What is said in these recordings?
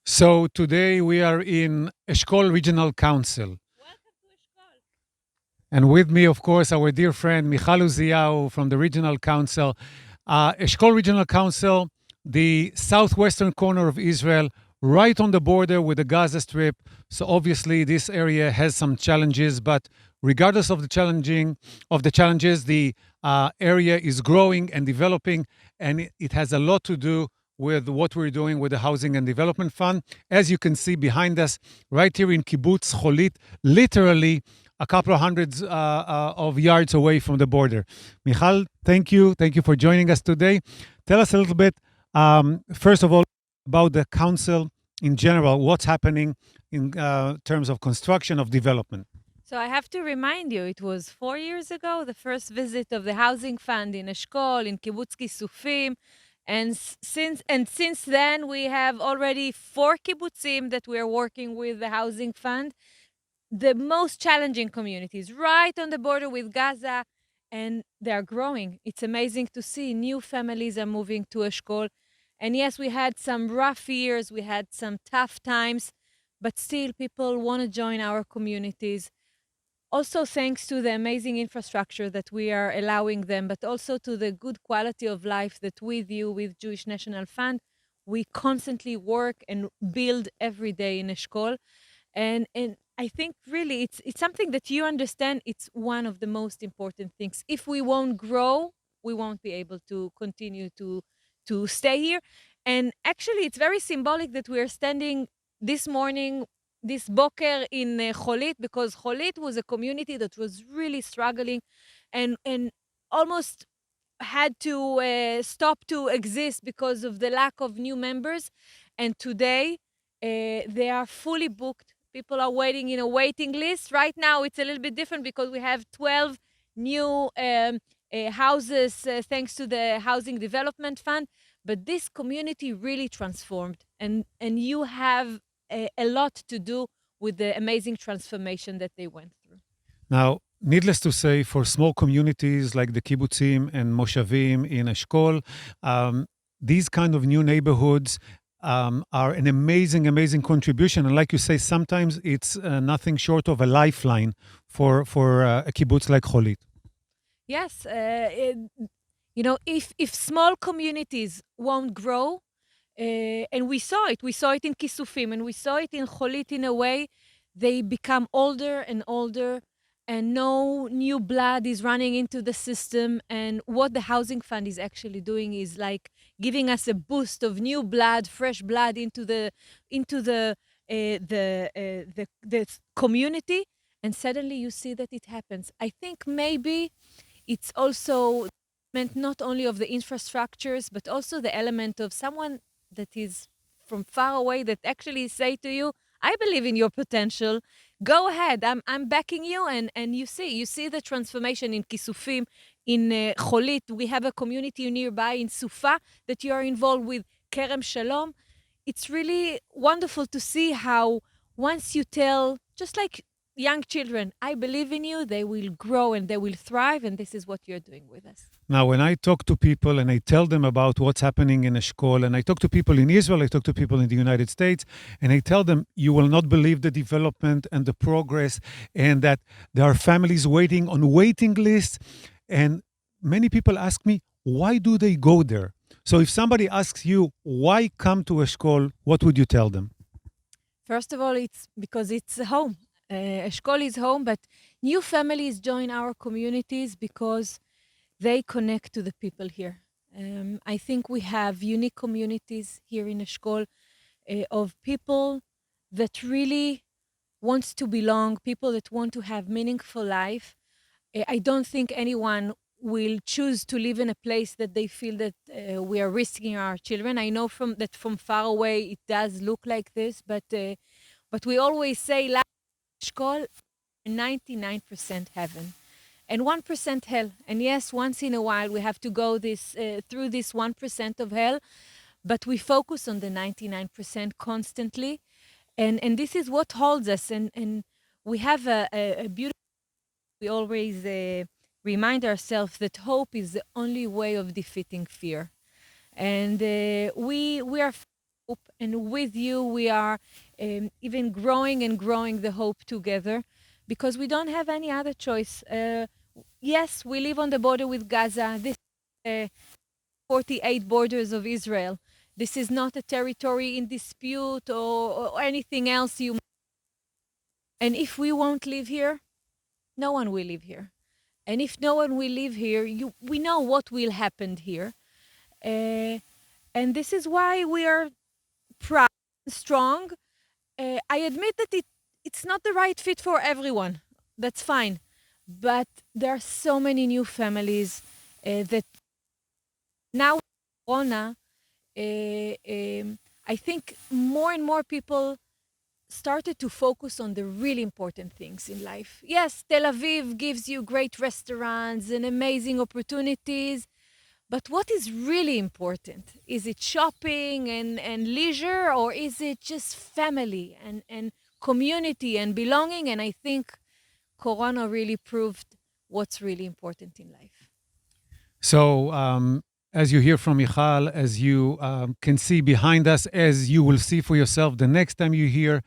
So today we are in Eshkol Regional Council. Welcome to Eshkol. And with me, of course, our dear friend Michal Uziyahu from the Regional Council. Eshkol Regional Council, the southwestern corner of Israel, right on the border with the Gaza Strip. So obviously this area has some challenges, but regardless of the challenges, the area is growing and developing, and it has a lot to do with what we're doing with the Housing and Development Fund. As you can see behind us, right here in Kibbutz Cholit, literally a couple of hundreds of yards away from the border. Michal, thank you. Thank you for joining us today. Tell us a little bit, first of all, about the council in general, what's happening in terms of construction, of development. So I have to remind you, it was 4 years ago, the first visit of the Housing Fund in Eshkol, in Kibbutz Kisufim. And since then, we have already 4 kibbutzim that we are working with the Housing Fund. The most challenging communities, right on the border with Gaza, and they are growing. It's amazing to see new families are moving to Eshkol. And yes, we had some rough years, we had some tough times, but still people want to join our communities. Also, thanks to the amazing infrastructure that we are allowing them, but also to the good quality of life that with you, with Jewish National Fund, we constantly work and build every day in Eshkol. And I think really it's something that you understand. It's one of the most important things. If we won't grow, we won't be able to continue to stay here. And actually, it's very symbolic that we are standing this morning, this boker in Cholit, because Cholit was a community that was really struggling, and almost had to stop to exist because of the lack of new members. And today, they are fully booked. People are waiting in a waiting list. Right now, it's a little bit different because we have 12 new houses thanks to the Housing Development Fund. But this community really transformed, and you have a lot to do with the amazing transformation that they went through. Now, needless to say, for small communities like the kibbutzim and moshavim in Eshkol, these kind of new neighborhoods are an amazing, amazing contribution. And like you say, sometimes it's nothing short of a lifeline for a kibbutz like Cholit. Yes, if small communities won't grow, and we saw it in Kisufim, and we saw it in Cholit in a way, they become older and older, and no new blood is running into the system. And what the Housing Fund is actually doing is like giving us a boost of new blood, fresh blood into the community, and suddenly you see that it happens. I think maybe it's also meant not only of the infrastructures, but also the element of someone that is from far away that actually say to you, I believe in your potential. Go ahead. I'm backing you. And you see the transformation in Kisufim, in Cholit. We have a community nearby in Sufa that you are involved with, Kerem Shalom. It's really wonderful to see how once you tell, just like young children, I believe in you, they will grow and they will thrive. And this is what you're doing with us. Now, when I talk to people and I tell them about what's happening in Eshkol, and I talk to people in Israel, I talk to people in the United States, and I tell them, you will not believe the development and the progress, and that there are families waiting on waiting lists. And many people ask me, why do they go there? So if somebody asks you, why come to Eshkol, what would you tell them? First of all, it's because it's a home. Eshkol is home, but new families join our communities because they connect to the people here. I think we have unique communities here in Eshkol of people that really wants to belong, people that want to have meaningful life. I don't think anyone will choose to live in a place that they feel that we are risking our children. I know from far away it does look like this, but we always say, "La Eshkol, 99% heaven and 1% hell." And yes, once in a while we have to go through this 1% of hell, but we focus on the 99% constantly. And this is what holds us. And we have a beautiful, we always remind ourselves that hope is the only way of defeating fear. And we are hope, and with you, we are even growing and growing the hope together because we don't have any other choice. Yes, we live on the border with Gaza. This is 48 borders of Israel. This is not a territory in dispute or anything else. And if we won't live here, no one will live here. And if no one will live here, we know what will happen here. Uh, and this is why we are proud and strong. I admit that it's not the right fit for everyone. That's fine. But there are so many new families that now, Corona, I think more and more people started to focus on the really important things in life. Yes, Tel Aviv gives you great restaurants and amazing opportunities, but what is really important? Is it shopping and leisure, or is it just family and community and belonging? And I think Corona really proved what's really important in life. So, as you hear from Michal, as you can see behind us, as you will see for yourself the next time you hear,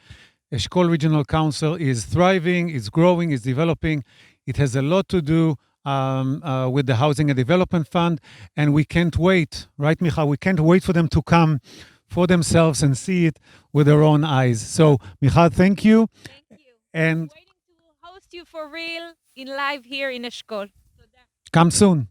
Eshkol Regional Council is thriving, it's growing, it's developing. It has a lot to do with the Housing and Development Fund, and we can't wait, right, Michal? We can't wait for them to come for themselves and see it with their own eyes. So, Michal, thank you. Thank you. And Waiting to host you for real in live here in Eshkol. come soon.